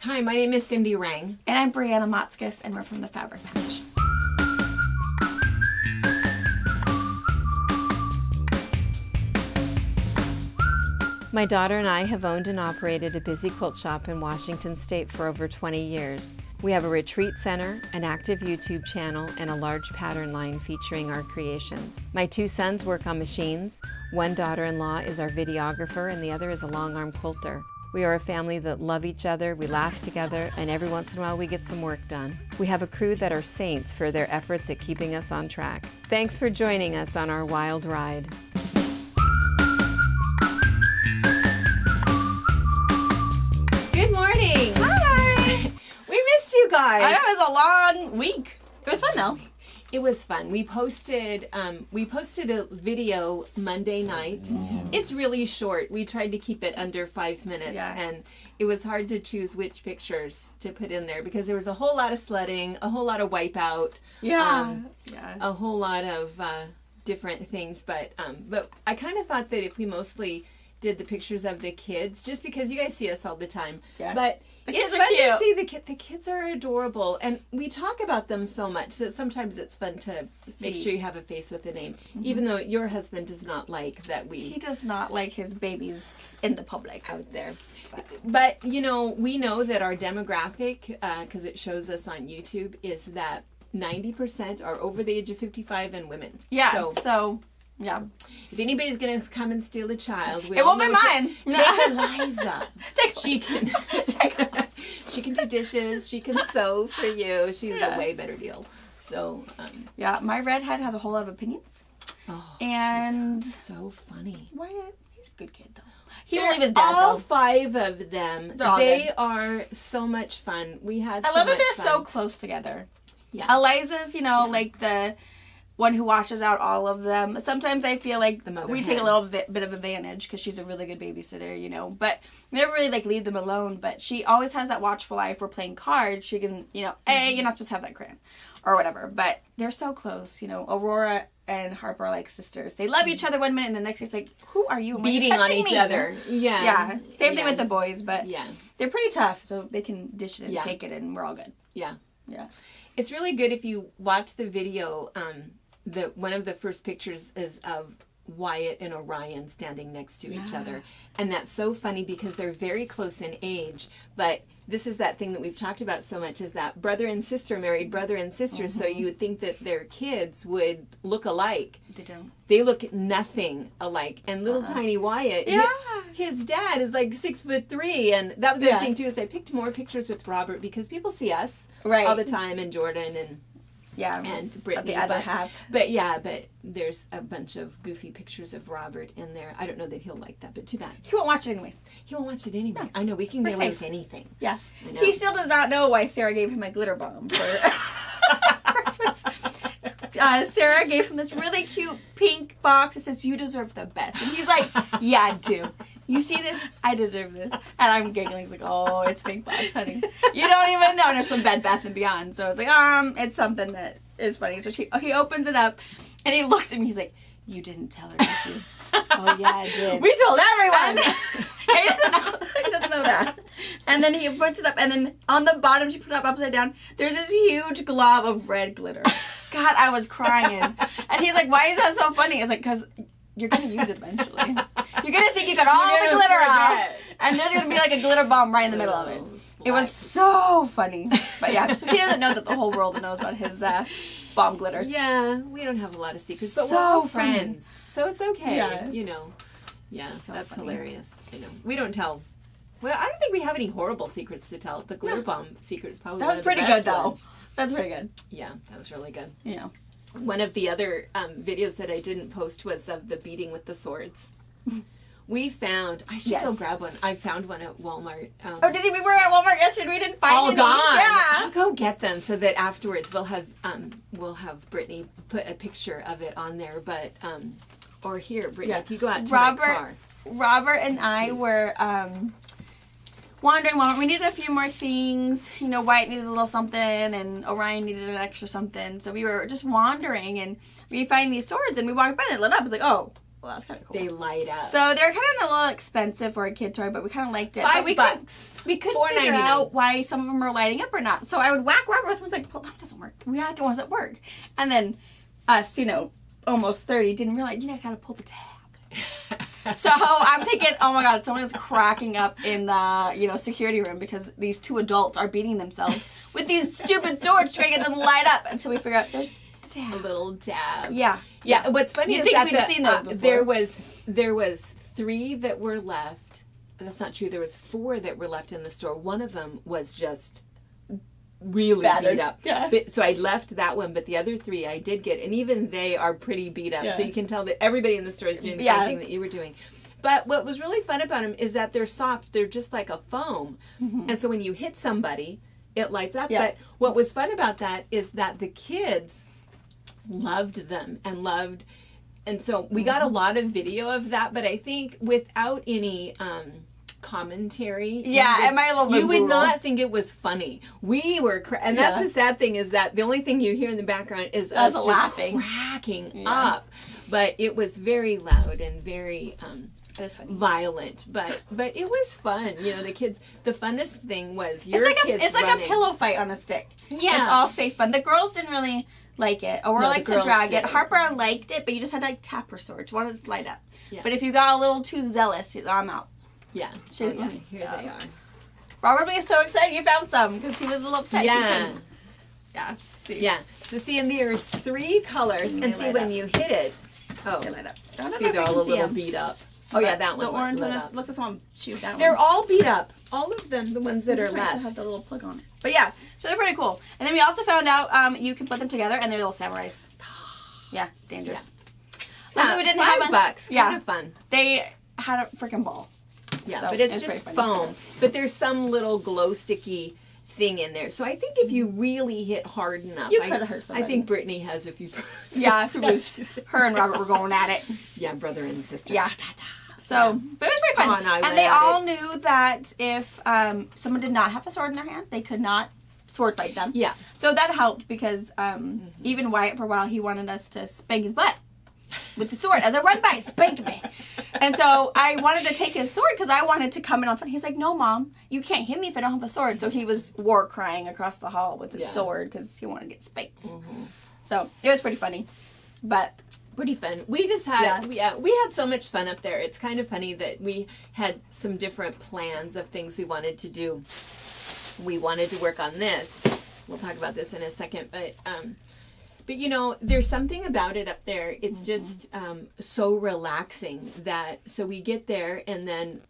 Hi, my name is Cindy Rang. And I'm Brianna Motzkus, and we're from the FabriChat. My daughter and I have owned and operated a busy quilt shop in Washington State for over 20 years. We have a retreat center, an active YouTube channel, and a large pattern line featuring our creations. My two sons work on machines. One daughter-in-law is our videographer, and the other is a long-arm quilter. We are a family that love each other, we laugh together, and every once in a while we get some work done. We have a crew that are saints for their efforts at keeping us on track. Thanks for joining us on our wild ride. Good morning! Hi! We missed you guys! I know, it was a long week. It was fun though. It was fun. We posted a video Monday night. It's really short. We tried to keep it under 5 minutes, and it was hard to choose which pictures to put in there because there was a whole lot of sledding, a whole lot of wipeout, a whole lot of different things. But I kind of thought that if we mostly did the pictures of the kids, just because you guys see us all the time, but it's fun to see the kids are adorable, and we talk about them so much that sometimes it's fun to make sure you have a face with a name, even though your husband does not like that he does not like his babies in the public out there. But you know, we know that our demographic, because it shows us on YouTube, is that 90% are over the age of 55 and women. Yeah. If anybody's gonna come and steal a child, it won't be mine. Take Eliza. She can do dishes. She can sew for you. She's a way better deal. So yeah, my redhead has a whole lot of opinions. Oh, and she's so funny. Wyatt, he's a good kid though. He will leave his dad all though. 5 of them. They are so much fun. We had. I love that they're so close together. Yeah. Eliza's, like the one who washes out all of them. Sometimes I feel like we take a little bit of advantage because she's a really good babysitter, but we never really leave them alone. But she always has that watchful eye. If we're playing cards, she can, you're not supposed to have that crayon or whatever. But they're so close, Aurora and Harper are like sisters. They love each other one minute and the next it's like, who are you? Beating on each other. Yeah. Yeah. Same thing with the boys, but yeah, they're pretty tough, so they can dish it and take it and we're all good. Yeah. Yeah. It's really good if you watch the video. One of the first pictures is of Wyatt and Orion standing next to each other. And that's so funny because they're very close in age. But this is that thing that we've talked about so much, is that brother and sister married brother and sister. So you would think that their kids would look alike. They don't. They look nothing alike. And little tiny Wyatt, his dad is like 6'3". And that was the thing too, is I picked more pictures with Robert because people see us all the time, and Jordan and Brittany, the other half. But there's a bunch of goofy pictures of Robert in there. I don't know that he'll like that, but too bad. He won't watch it anyways. He won't watch it anyway. No. I know, we can get away with anything. Yeah. He still does not know why Sarah gave him a glitter bomb for Christmas. Sarah gave him this really cute pink box that says, "You deserve the best." And he's like, "Yeah, I do. You see this? I deserve this." And I'm giggling. He's like, "Oh, it's pink box, honey. You don't even know." And it's from Bed Bath & Beyond. So it's like, it's something that is funny. So he opens it up and he looks at me. He's like, "You didn't tell her, did you?" "Oh, yeah, I did." We told everyone. He doesn't know that. And then he puts it up, and then on the bottom, she put it up upside down. There's this huge glob of red glitter. God, I was crying. And he's like, "Why is that so funny?" I was like, "Because you're going to use it eventually. You're going to think you got all the glitter off, and there's going to be like a glitter bomb right in the middle of it." It was so funny. But yeah, so he doesn't know that the whole world knows about his bomb glitters. Yeah, we don't have a lot of secrets, but so we're all friends. So it's okay, Yeah, so that's funny. hilarious. I know. We don't tell. Well, I don't think we have any horrible secrets to tell. The glitter bomb secret is probably that was pretty good, though. That's pretty good. Yeah, that was really good. Yeah. One of the other videos that I didn't post was of the beating with the swords. We found, I should go grab one. I found one at Walmart. Did you? We were at Walmart yesterday. We didn't find any. All gone. Yeah. I'll go get them so that afterwards we'll have Brittany put a picture of it on there. But or here, Brittany, if you go out to my car. Robert and I were wandering Walmart. We needed a few more things. Wyatt needed a little something, and Orion needed an extra something. So we were just wandering, and we find these swords, and we walked by and it lit up. It's like, oh, Well, that's kind of cool. They light up. So they're kind of a little expensive for a kid toy, but we kind of liked it. $5. We couldn't figure out why some of them were lighting up or not. So I would whack Robert with them. I was like, well, that doesn't work. We had the ones that work. And then us, almost 30, didn't realize, I got to pull the tab. So I'm thinking, oh my God, someone is cracking up in the, security room because these two adults are beating themselves with these stupid swords trying to get them to light up until we figure out there's the tab. A little tab. Yeah. Yeah. What's funny is think that we'd seen those before. there was 3 that were left. That's not true. There was 4 that were left in the store. One of them was just really battered. beat up. Yeah. So I left that one, but the other 3 I did get, and even they are pretty beat up. Yeah. So you can tell that everybody in the store is doing the same thing that you were doing. But what was really fun about them is that they're soft. They're just like a foam. Mm-hmm. And so when you hit somebody, it lights up. Yeah. But what was fun about that is that the kids loved them and so we got a lot of video of that, but I think without any commentary, you would not think it was funny. We were and that's the sad thing, is that the only thing you hear in the background is us just laughing, cracking up. But it was very loud and very it was funny. Violent, but it was fun. The kids, the funnest thing was it's like a pillow fight on a stick. Yeah, it's all safe fun. The girls didn't really like it, or liked to drag it. Harper liked it, but you just had to tap her sword. She wanted it to light up. Yeah. But if you got a little too zealous, I'm out. Yeah. Here they are. Robert was so excited you found some because he was a little upset. Yeah. See. Yeah. So see, and there's 3 colors, and see when you hit it. Oh, they light up. See, they're all a little beat up. Oh yeah, that one. The orange one. Look at someone shoot that one. They're all beat up. All of them, the ones that are left. Have the little plug on it. But yeah, so they're pretty cool. And then we also found out you can put them together, and they're little samurais. Yeah, dangerous. Yeah, we didn't have $5. Yeah, kind of fun. They had a freaking ball. Yeah, so but it's just foam. But there's some little glow sticky thing in there. So I think if you really hit hard enough, you could have hurt somebody. I think Brittany has a few. Yeah, her and Robert were going at it. Yeah, brother and sister. Yeah. So, but it was pretty fun. And they all knew that if someone did not have a sword in their hand, they could not sword fight them. Yeah. So that helped because even Wyatt, for a while, he wanted us to spank his butt with the sword. As I run by, spank me. And so I wanted to take his sword because I wanted to come in on fun. He's like, no, Mom, you can't hit me if I don't have a sword. So he was war crying across the hall with his sword because he wanted to get spanked. Mm-hmm. So it was pretty funny. But pretty fun. We just had we had so much fun up there. It's kind of funny that we had some different plans of things we wanted to do. We wanted to work on this. We'll talk about this in a second, but there's something about it up there. It's just so relaxing so we get there, and then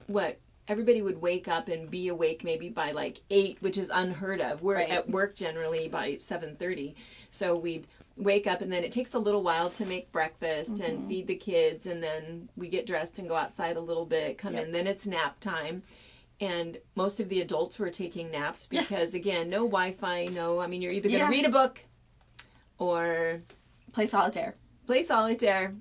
everybody would wake up and be awake maybe by like 8, which is unheard of. We're at work generally by 7:30, so we'd wake up, and then it takes a little while to make breakfast and feed the kids, and then we get dressed and go outside a little bit, come in, then it's nap time. And most of the adults were taking naps because, again, no Wi-Fi, you're either going to read a book or play solitaire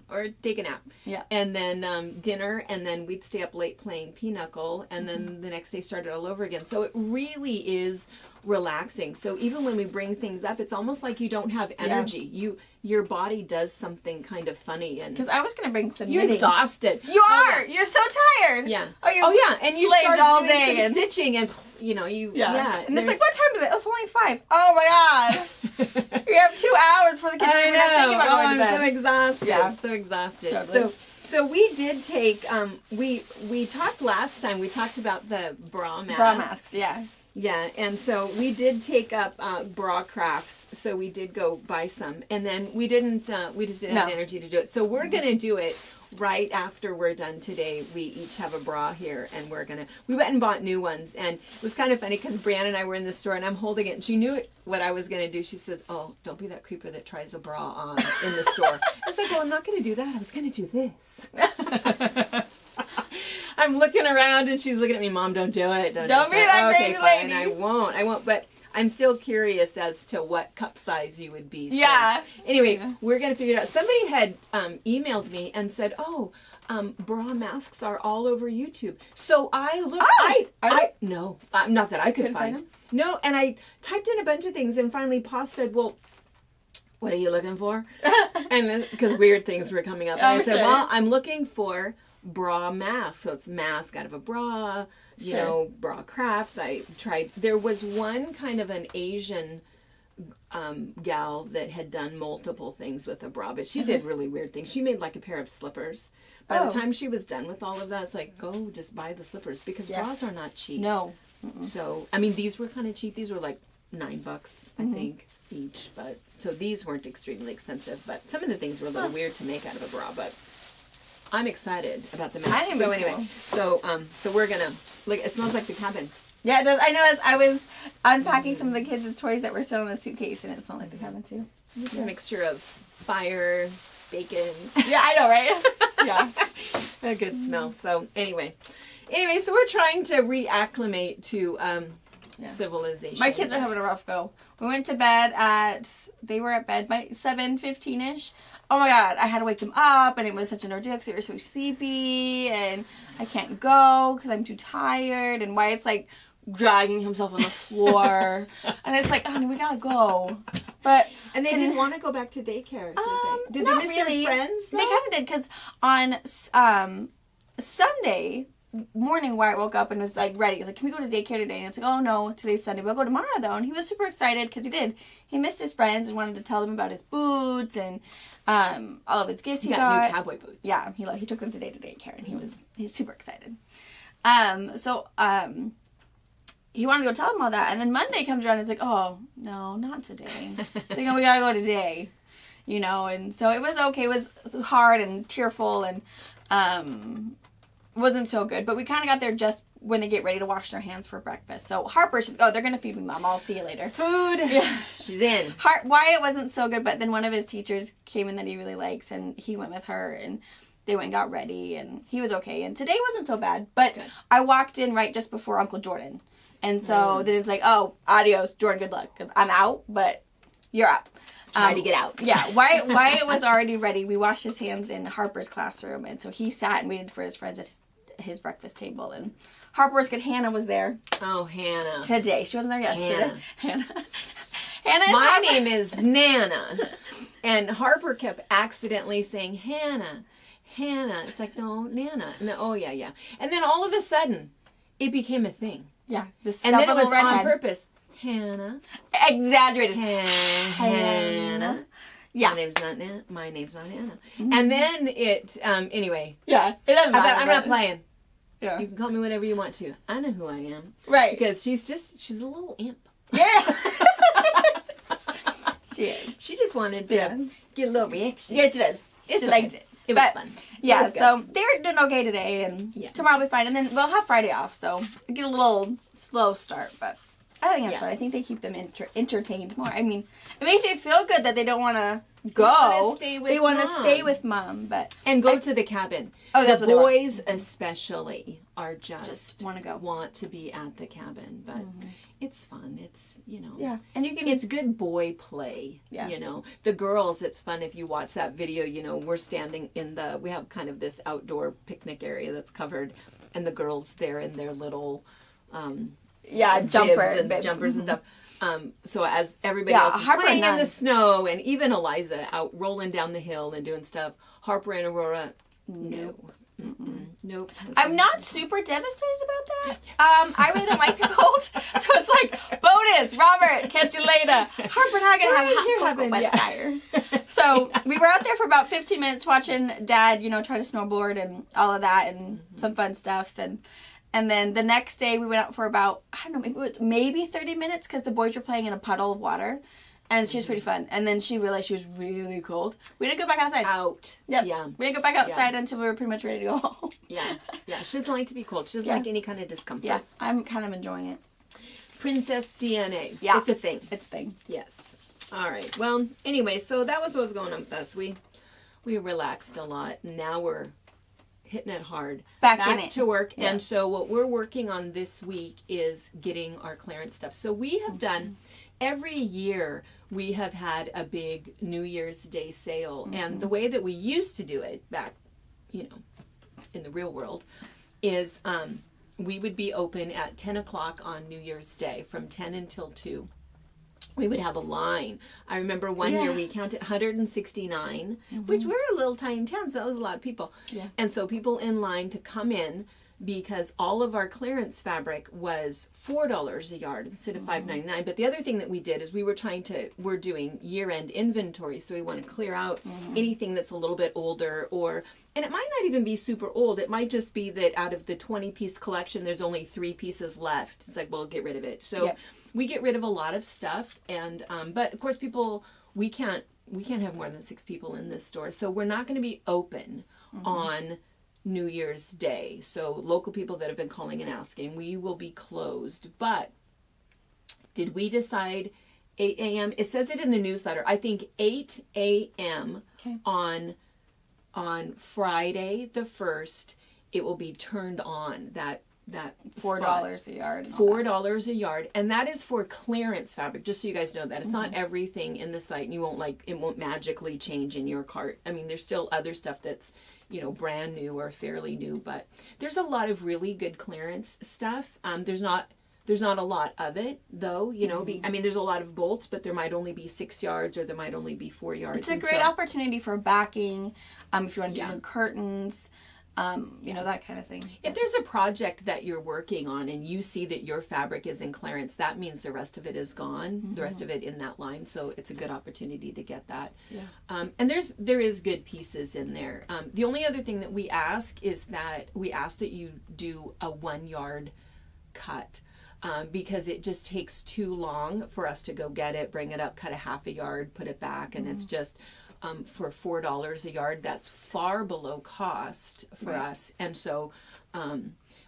or take a nap. Yeah. And then dinner, and then we'd stay up late playing pinochle, and then the next day started all over again. So it really is relaxing. So even when we bring things up, it's almost like you don't have energy. Your body does something kind of funny. And because I was going to bring some You're knitting. Exhausted. You are. You're so tired. Yeah. Oh, and you slaved all day and stitching, and and it's like, what time is it? Oh, it's only 5. Oh my God. You have 2 hours for the kids. I know. I'm so exhausted. Yeah. So exhausted. Totally. So we did take, we talked last time, we talked about the bra masks. Bra masks, yeah. Yeah, and so we did take up bra crafts, so we did go buy some, and then we just didn't have the energy to do it. So we're going to do it right after we're done today. We each have a bra here, and we went and bought new ones, and it was kind of funny because Brianna and I were in the store, and I'm holding it, and she knew what I was going to do. She says, oh, don't be that creeper that tries a bra on in the store. I was like, well, I'm not going to do that. I was going to do this. I'm looking around, and she's looking at me, Mom, don't do it. Don't be that crazy lady. I won't, but I'm still curious as to what cup size you would be. So, anyway, we're going to figure it out. Somebody had emailed me and said, bra masks are all over YouTube. So I looked. No, not that I could find them. No, and I typed in a bunch of things, and finally Pa said, well, what are you looking for? And because weird things were coming up. And I said, well, I'm looking for bra masks. So it's mask out of a bra, you know, bra crafts. I tried. There was one kind of an Asian gal that had done multiple things with a bra, but she did really weird things. She made like a pair of slippers. By the time she was done with all of that, it's like, go just buy the slippers because bras are not cheap. No. So, I mean, these were kind of cheap. These were like $9, I think, each. But so these weren't extremely expensive. But some of the things were a little weird to make out of a bra. But I'm excited about the mask. So anyway, so we're gonna look. It smells like the cabin. Yeah, it does. I know. I was unpacking some of the kids' toys that were still in a suitcase, and it smelled like the cabin too. It's a mixture of fire, bacon. Yeah, I know, right? Yeah, a good smell. So anyway, so we're trying to reacclimate to civilization. My kids are having a rough go. We went to bed they were at bed by 7:15ish. Oh my God, I had to wake them up, and it was such an ordeal because they were so sleepy, and I can't go because I'm too tired, and Wyatt's like dragging himself on the floor, and it's like, honey, we gotta go. And they didn't want to go back to daycare, did they? Did they miss their friends, though? They kind of did, because on Sunday morning, Wyatt woke up and was like ready. He's like, can we go to daycare today? And it's like, oh no, today's Sunday. We'll go tomorrow though. And he was super excited because he missed his friends and wanted to tell them about his boots and all of his gifts he got. New cowboy boots. Yeah, he took them today to daycare, and he's super excited. He wanted to go tell them all that, and then Monday comes around and it's like, oh no, not today. Like, no, we gotta go today, you know. And so it was okay. It was hard and tearful and wasn't so good, but we kind of got there just when they get ready to wash their hands for breakfast. So Harper, they're gonna feed me, Mom. I'll see you later. Food. Yeah, she's in. Wyatt wasn't so good, but then one of his teachers came in that he really likes, and he went with her, and they went and got ready, and he was okay. And today wasn't so bad, but good. I walked in right just before Uncle Jordan, and so then it's like, oh, adios, Jordan, good luck, because I'm out, but you're up. Try to get out. Yeah, Wyatt was already ready. We washed his hands in Harper's classroom, and so he sat and waited for his friends at his breakfast table. And Harper's good Hannah was there. Oh, Hannah. Today. She wasn't there yesterday. Hannah. My name is Nana. And Harper kept accidentally saying, Hannah. It's like, no, Nana. And then, oh, yeah. And then all of a sudden, it became a thing. Yeah. And then it was on purpose. Hannah. Exaggerated. Hannah. Yeah. My name's not Nana. Mm-hmm. And then it, anyway. Yeah. It doesn't matter. I'm not playing. Yeah. You can call me whatever you want to. I know who I am. Right. Because she's a little imp. Yeah. She is. She just wanted to get a little reaction. Yes, she does. She liked it. It was fun. Yeah, so they're doing okay today, and tomorrow will be fine. And then we'll have Friday off, so we'll get a little slow start, but I think that's fine. I think they keep them entertained more. I mean, it makes me feel good that they don't want to go. They want to stay with Mom, and go to the cabin. Oh, that's the what boys especially are just want to go, want to be at the cabin, but it's fun. It's and it's good boy play. Yeah. The girls. It's fun if you watch that video. We're standing we have kind of this outdoor picnic area that's covered, and the girls there in their little jumpers and stuff. So as everybody else is playing in the snow, and even Eliza out rolling down the hill and doing stuff, Harper and Aurora, no. Nope. I'm not super devastated about that. I really don't like the cold, so it's like, bonus, Robert, catch you later. Harper and I are going to have a hot cocoa wet fire. So we were out there for about 15 minutes watching Dad, try to snowboard and all of that and some fun stuff. And then the next day we went out for about, I don't know, maybe 30 minutes because the boys were playing in a puddle of water. And she was pretty fun. And then she realized she was really cold. We didn't go back outside. Yep. Yeah. We didn't go back outside until we were pretty much ready to go home. Yeah. She doesn't like to be cold. She doesn't like any kind of discomfort. Yeah. I'm kind of enjoying it. Princess DNA. Yeah. It's a thing. It's a thing. Yes. All right. Well, anyway, so that was what was going on with us. We relaxed a lot. Now we're hitting it hard. Back in it. To work. Yeah. And so what we're working on this week is getting our clearance stuff. So we have done, every year, we have had a big New Year's Day sale. And the way that we used to do it back, in the real world, is we would be open at 10 o'clock on New Year's Day from 10 until 2. we would have a line. I remember one year we counted 169, which we're a little tiny town, so that was a lot of people. Yeah. And so people in line to come in, because all of our clearance fabric was $4 a yard instead of $5.99. But the other thing that we did is we're doing year-end inventory, so we want to clear out anything that's a little bit older, and it might not even be super old. It might just be that out of the 20-piece collection, there's only 3 pieces left. It's like, well, get rid of it. So we get rid of a lot of stuff, and but of course, we can't have more than 6 people in this store, so we're not going to be open on New Year's Day. So local people that have been calling and asking, we will be closed. But did we decide 8 a.m.? It says it in the newsletter. I think 8 a.m. on Friday the 1st, it will be turned on. That $4 a yard. $4 a yard, and that is for clearance fabric. Just so you guys know that it's not everything in the site, and it won't magically change in your cart. I mean, there's still other stuff that's brand new or fairly new, but there's a lot of really good clearance stuff. There's not a lot of it though. I mean, there's a lot of bolts, but there might only be 6 yards, or there might only be 4 yards. It's a great opportunity for backing. If you want to do new curtains. That kind of thing. If there's a project that you're working on and you see that your fabric is in clearance, that means the rest of it is gone, the rest of it in that line. So it's a good opportunity to get that. Yeah. And there is good pieces in there. The only other thing that we ask is that you do a 1 yard cut. Because it just takes too long for us to go get it, bring it up, cut a half a yard, put it back, and it's just for $4 a yard. That's far below cost for us. And so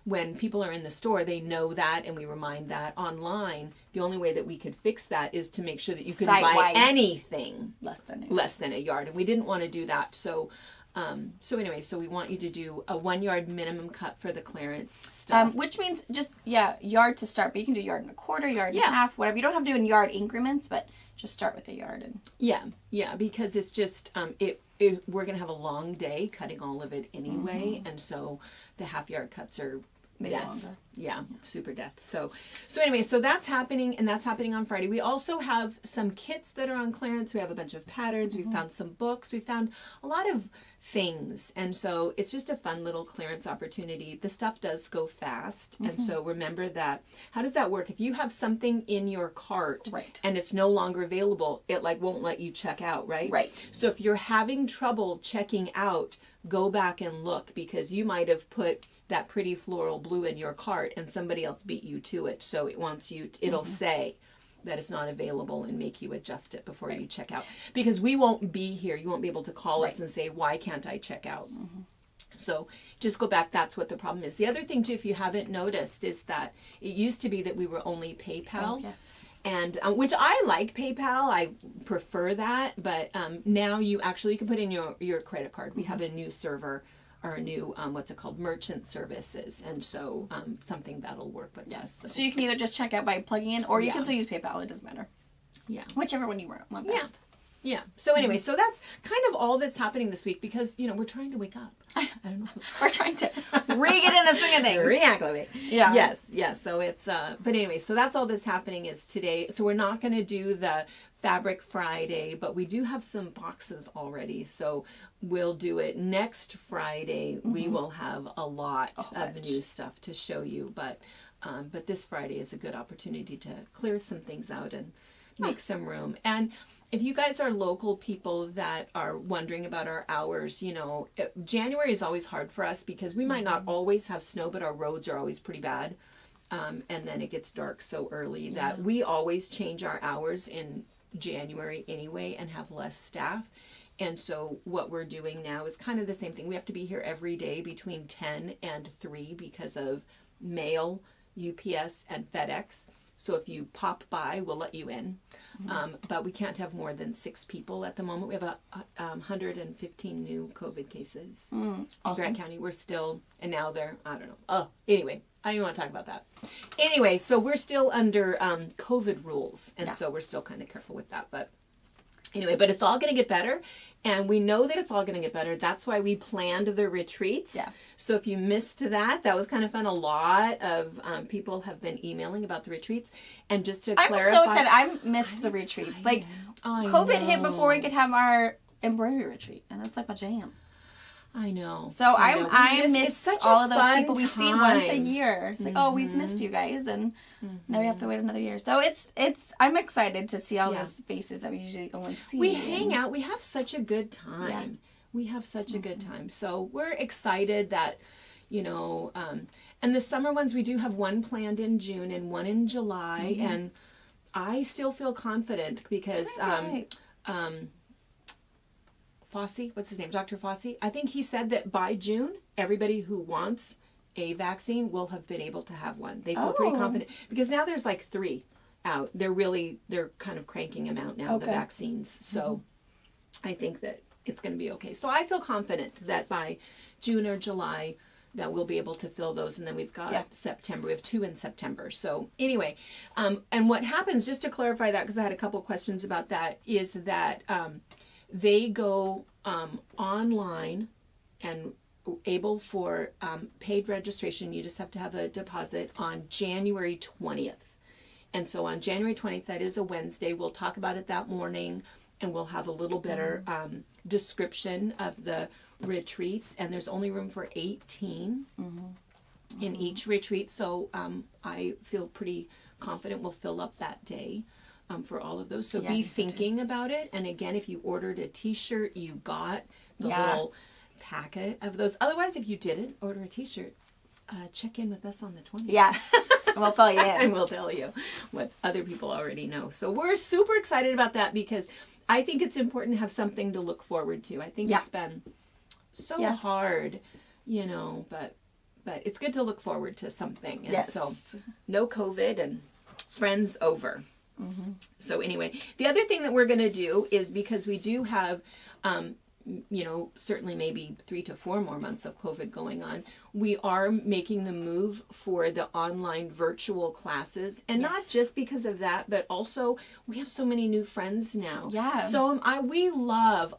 when people are in the store, they know that, and we remind that. Online, the only way that we could fix that is to make sure that you can buy anything less than a yard, and we didn't want to do that. So we want you to do a 1 yard minimum cut for the clearance stuff. Which means just, yard to start, but you can do yard and a quarter, yard and a half, whatever. You don't have to do in yard increments, but just start with a yard. Yeah, because it's just, we're going to have a long day cutting all of it anyway, and so the half yard cuts are death. Yeah, super death. So that's happening, and that's happening on Friday. We also have some kits that are on clearance. We have a bunch of patterns. We found some books. We found a lot of things, and so it's just a fun little clearance opportunity. The stuff does go fast, and so remember that. How does that work? If you have something in your cart and it's no longer available, it won't let you check out, right? So if you're having trouble checking out, go back and look, because you might have put that pretty floral blue in your cart and somebody else beat you to it. So it'll say that it's not available and make you adjust it before you check out. Because we won't be here. You won't be able to call us and say, why can't I check out? So just go back. That's what the problem is. The other thing, too, if you haven't noticed, is that it used to be that we were only PayPal. And which I like PayPal. I prefer that. But now you can put in your credit card. We have a new server, or a new, merchant services. And so something that'll work with us. So you can either just check out by plugging in, or you can still use PayPal. It doesn't matter. Yeah. Whichever one you want best. Yeah. So anyway, so that's kind of all that's happening this week, because, we're trying to wake up. I don't know. We're trying to re-get in the swing of things. Reacclimate. Yeah. Yes. So it's, but anyway, so that's all that's happening is today. So we're not going to do the Fabric Friday, but we do have some boxes already. So we'll do it next Friday. We will have a lot of new stuff to show you, but this Friday is a good opportunity to clear some things out and make some room. And if you guys are local people that are wondering about our hours, January is always hard for us because we might not always have snow, but our roads are always pretty bad. And then it gets dark so early that we always change our hours in January anyway and have less staff. And so what we're doing now is kind of the same thing. We have to be here every day between 10 and 3 because of mail, UPS, and FedEx. So if you pop by, we'll let you in. But we can't have more than 6 people at the moment. We have 115 new COVID cases in Grant County. We're still, and now they're, I don't know. Oh, anyway, I don't even want to talk about that. Anyway, so we're still under COVID rules. And so we're still kind of careful with that. But Anyway, but it's all going to get better. And we know that it's all going to get better. That's why we planned the retreats. Yeah. So if you missed that was kind of fun. A lot of people have been emailing about the retreats. And just to clarify. I'm so excited. I missed the retreats. Excited. Like, COVID hit before we could have our embroidery retreat. And that's like my jam. I know. So I miss all of those people we see once a year. It's like, oh, we've missed you guys. And now we have to wait another year. So I'm excited to see all those faces that we usually only see. We hang out. We have such a good time. Yeah. We have such a good time. So we're excited that, and the summer ones, we do have one planned in June and one in July. And I still feel confident because, Fossey, what's his name? Dr. Fossey. I think he said that by June, everybody who wants a vaccine will have been able to have one. They feel pretty confident because now there's like 3 out. They're kind of cranking them out now, the vaccines. So I think that it's going to be okay. So I feel confident that by June or July that we'll be able to fill those. And then we've got September. We have 2 in September. So anyway, and what happens, just to clarify that, because I had a couple questions about that, is that they go online and able for paid registration. You just have to have a deposit on January 20th. And so on January 20th, that is a Wednesday, we'll talk about it that morning and we'll have a little better description of the retreats. And there's only room for 18 in each retreat. So I feel pretty confident we'll fill up that day. For all of those. So be thinking about it. And again, if you ordered a t-shirt, you got the little packet of those. Otherwise, if you didn't order a t-shirt, check in with us on the 20th. Yeah. We'll fill you in. And we'll tell you what other people already know. So we're super excited about that because I think it's important to have something to look forward to. I think it's been so hard, but it's good to look forward to something. And so no COVID and friends over. So anyway, the other thing that we're going to do is, because we do have, certainly maybe 3 to 4 more months of COVID going on, we are making the move for the online virtual classes. And not just because of that, but also we have so many new friends now. Yeah. So I love,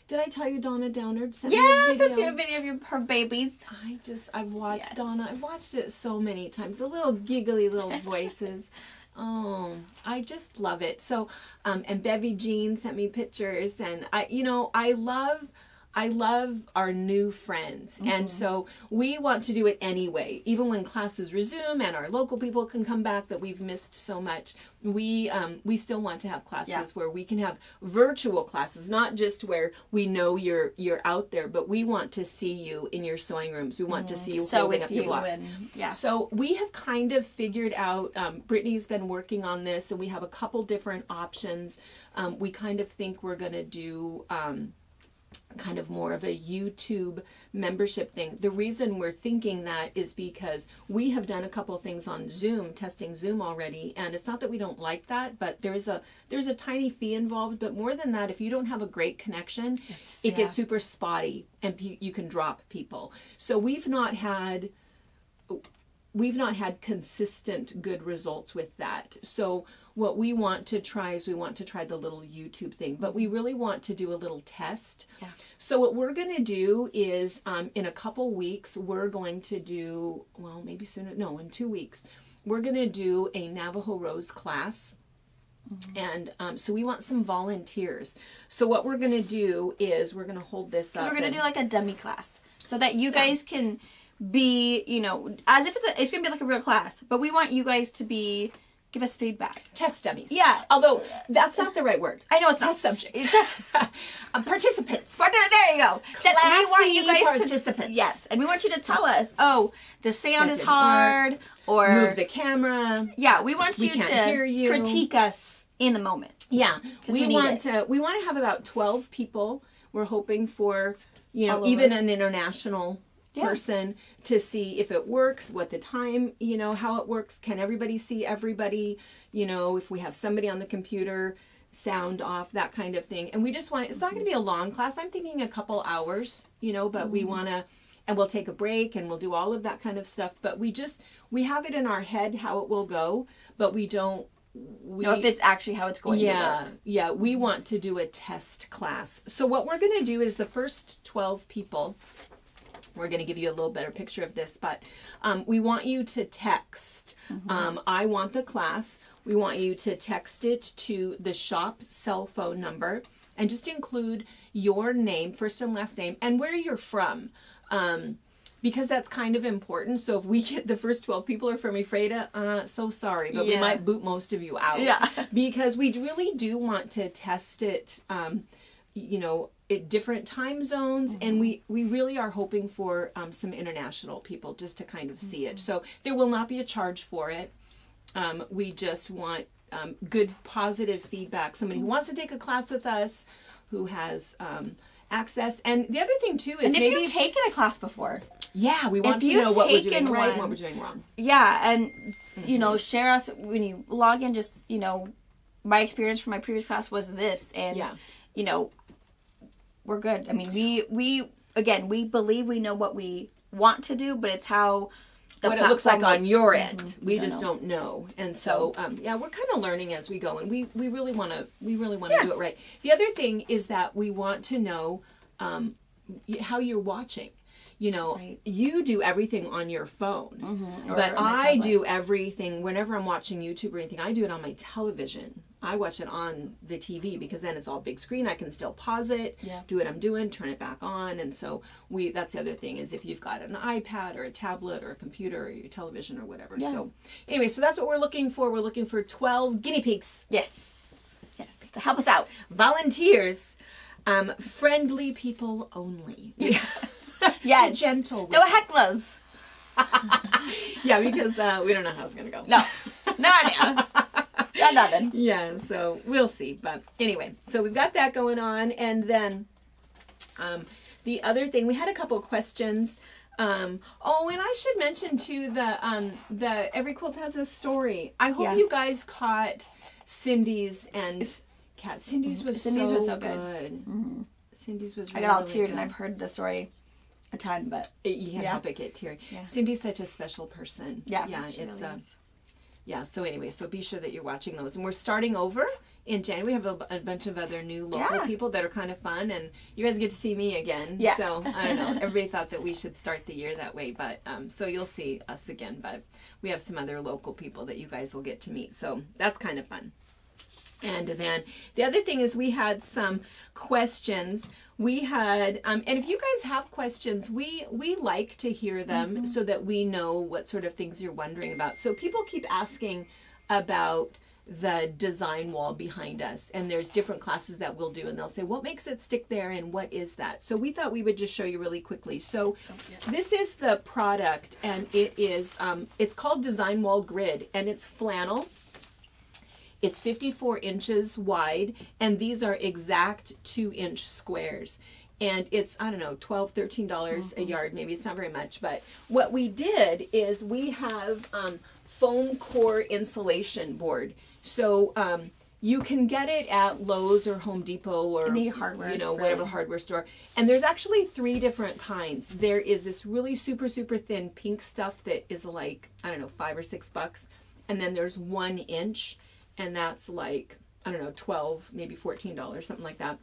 did I tell you Donna Downard sent me a video? Sent you a video of her babies. I've watched Donna. I've watched it so many times. The little giggly little voices. Oh, I just love it. So, and Bevy Jean sent me pictures, and I love our new friends. And so we want to do it anyway, even when classes resume and our local people can come back that we've missed so much. We still want to have classes where we can have virtual classes, not just where we know you're out there, but we want to see you in your sewing rooms. We want to see you holding up your blocks. So we have kind of figured out, Brittany's been working on this, and we have a couple different options. We kind of think we're going to do kind of more of a YouTube membership thing. The reason we're thinking that is because we have done a couple of things on Zoom, testing Zoom already, and it's not that we don't like that, but there's a tiny fee involved. But more than that, if you don't have a great connection, it gets super spotty and you can drop people. So we've not had consistent good results with that. So what we want to try is the little YouTube thing, but we really want to do a little test. Yeah. So what we're going to do is in a couple weeks, we're going to do, well, maybe sooner, no, in 2 weeks, we're going to do a Navajo Rose class. And so we want some volunteers. So what we're going to do is we're going to hold this up. We're going to do like a dummy class so that you guys can be, as if it's going to be like a real class, but we want you guys to give us feedback. Test dummies. Yeah. Although that's not the right word. I know it's test not. Subjects. It's just participants. There you go. Classy we want you guys participants. Yes. And we want you to tell us, the sound is hard, or move the camera. Yeah, we want you to critique us in the moment. Yeah. We want to have about 12 people. We're hoping for, even an international person to see if it works, what the time, how it works. Can everybody see everybody? If we have somebody on the computer, sound off, that kind of thing. And we just it's not going to be a long class. I'm thinking a couple hours, but we want to, and we'll take a break and we'll do all of that kind of stuff. But we have it in our head how it will go, but we don't know if it's actually how it's going to work. Yeah, we want to do a test class. So what we're going to do is the first 12 people, we're going to give you a little better picture of this, but we want you to text. I want the class. We want you to text it to the shop cell phone number and just include your name, first and last name, and where you're from. Because that's kind of important. So if we get the first 12 people are from Ephrata, so sorry, but we might boot most of you out. Yeah. Because we really do want to test it, you know, at different time zones. And we really are hoping for some international people just to kind of see it. So there will not be a charge for it. We just want good, positive feedback. Somebody who wants to take a class with us, who has access. And the other thing too is, and if maybe you've taken a class before, we want to know what we're doing right and what we're doing wrong. Yeah, and you know, share us when you log in. Just, you know, my experience from my previous class was this, and you know, we're good. I mean, we believe we know what we want to do, but it's how what it looks like on your end. We just don't know. And so we're kind of learning as we go, and we really want to do it right. The other thing is that we want to know how you're watching. You know, you do everything on your phone, but I do everything whenever I'm watching YouTube or anything. I do it on my television. I watch it on the TV because then it's all big screen. I can still pause it, do what I'm doing, turn it back on. And so that's the other thing is if you've got an iPad or a tablet or a computer or your television or whatever. Yeah. So anyway, so that's what we're looking for. We're looking for 12 guinea pigs. Yes, to help us out. Volunteers, friendly people only. Yeah, gentle. No hecklers. Because we don't know how it's gonna go. No idea. Got nothing. Yeah, so we'll see. But anyway, so we've got that going on, and then the other thing, we had a couple of questions. And I should mention too the Every Quilt Has a Story. I hope you guys caught Cindy's and Kat. Cindy's was so good. Mm-hmm. Cindy's was really, I got all really teared, good. and I've heard the story a ton, but you can't help but get teary. Yeah. Cindy's such a special person. Yeah, it's really is. Yeah, so anyway, so be sure that you're watching those. And we're starting over in January. We have a bunch of other new local people that are kind of fun, and you guys get to see me again. Yeah. So, I don't know. Everybody thought that we should start the year that way, but so you'll see us again. But we have some other local people that you guys will get to meet. So that's kind of fun. And then the other thing is we had some questions. We had, and if you guys have questions, we like to hear them so that we know what sort of things you're wondering about. So people keep asking about the design wall behind us, and there's different classes that we'll do, and they'll say, what makes it stick there and what is that? So we thought we would just show you really quickly. So this is the product, and it is, it's called Design Wall Grid, and it's flannel. It's 54 inches wide, and these are exact 2-inch squares. And it's, I don't know, $12, $13 a yard. Maybe it's not very much. But what we did is we have foam core insulation board. So you can get it at Lowe's or Home Depot or any hardware, whatever hardware store. And there's actually 3 different kinds. There is this really super, super thin pink stuff that is like, I don't know, $5 or $6. And then there's 1 inch. And that's like, I don't know, $12, maybe $14, something like that.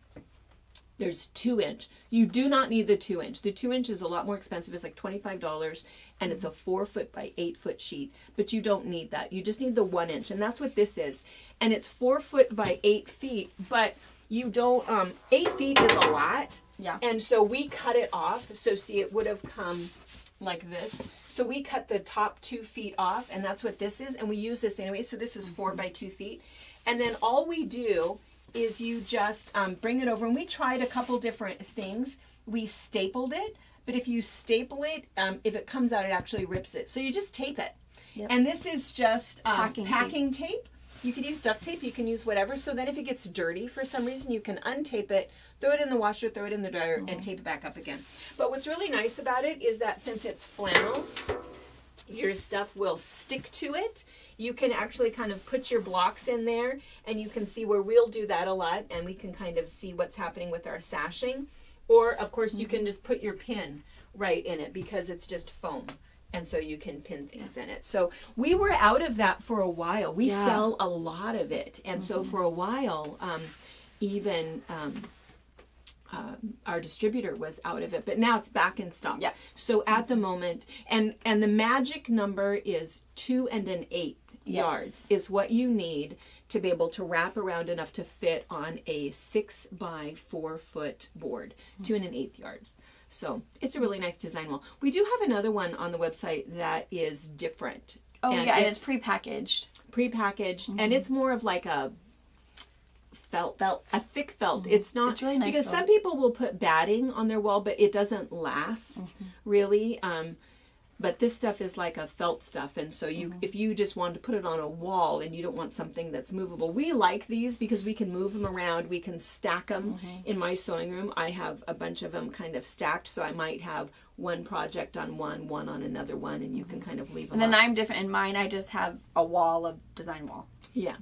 There's 2-inch. You do not need the 2-inch. The 2-inch is a lot more expensive. It's like $25, and it's a 4-foot by 8-foot sheet. But you don't need that. You just need the 1-inch, and that's what this is. And it's 4 foot by 8 feet, but you don't. 8 feet is a lot. Yeah. And so we cut it off. So see, it would have come like this. So we cut the top 2 feet off, and that's what this is. And we use this anyway. So this is 4 by 2 feet. And then all we do is you just bring it over. And we tried a couple different things. We stapled it. But if you staple it, if it comes out, it actually rips it. So you just tape it. Yep. And this is just packing tape. You can use duct tape. You can use whatever. So then if it gets dirty for some reason, you can untape it, throw it in the washer, throw it in the dryer, and tape it back up again. But what's really nice about it is that since it's flannel, your stuff will stick to it. You can actually kind of put your blocks in there, and you can see where we'll do that a lot, and we can kind of see what's happening with our sashing. Or, of course, you can just put your pin right in it because it's just foam. And so you can pin things in it. So we were out of that for a while. We sell a lot of it. And so for a while, even our distributor was out of it. But now it's back in stock. Yeah. So at the moment, and the magic number is 2 1/8 yards is what you need to be able to wrap around enough to fit on a 6 by 4 foot board. 2 1/8 yards. So it's a really nice design wall. We do have another one on the website that is different. Oh, and yeah, it's prepackaged. Prepackaged, and it's more of like a felt, a thick felt. It's not, it's really nice because though. some people will put batting on their wall, but it doesn't last really. But this stuff is like a felt stuff, and so you, if you just want to put it on a wall and you don't want something that's movable, we like these because we can move them around. We can stack them. In my sewing room, I have a bunch of them kind of stacked, so I might have one project on one on another one, and you can kind of leave them. And then up. I'm different. In mine, I just have a wall of design wall. Yeah.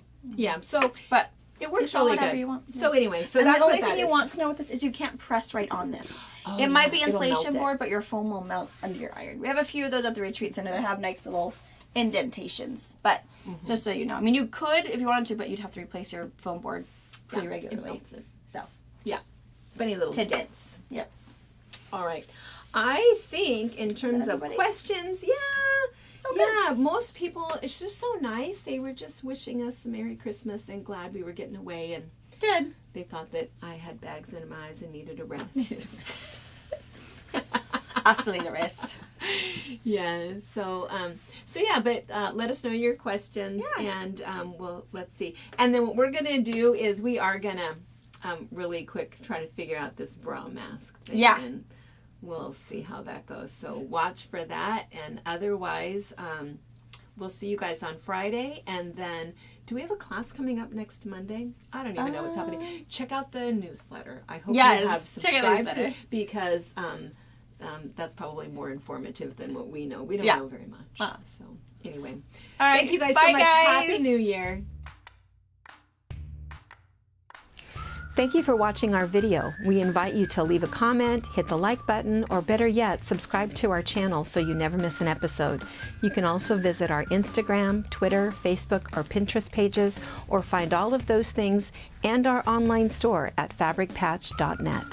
So, but it works just really whatever good. you want. So anyway, so and that's the only what that thing you is. want to know with this is you can't press right on this. Oh, it might be it'll melt inflation it. board, but your foam will melt under your iron. We have a few of those at the retreat center that have nice little indentations. But just so you know, I mean, you could if you wanted to, but you'd have to replace your foam board pretty regularly. It melts it. So Yeah. Funny little tidbits. bits. Yep. All right. I think in terms of everybody? questions, most people, it's just so nice. They were just wishing us a Merry Christmas and glad we were getting away, and Good. they thought that I had bags in my eyes and needed a rest. I still need a rest. Yeah. So but let us know your questions, and let's see. And then what we're gonna do is we are gonna really quick try to figure out this bra mask thing. Yeah. And we'll see how that goes. So watch for that, and otherwise, we'll see you guys on Friday. And then, do we have a class coming up next Monday? I don't even know what's happening. Check out the newsletter. I hope you have check out the subscribed newsletter. because that's probably more informative than what we know. We don't know very much. So anyway, All right. thank you guys Bye, so much. guys. Happy New Year. Thank you for watching our video. We invite you to leave a comment, hit the like button, or better yet, subscribe to our channel so you never miss an episode. You can also visit our Instagram, Twitter, Facebook, or Pinterest pages, or find all of those things and our online store at fabricpatch.net.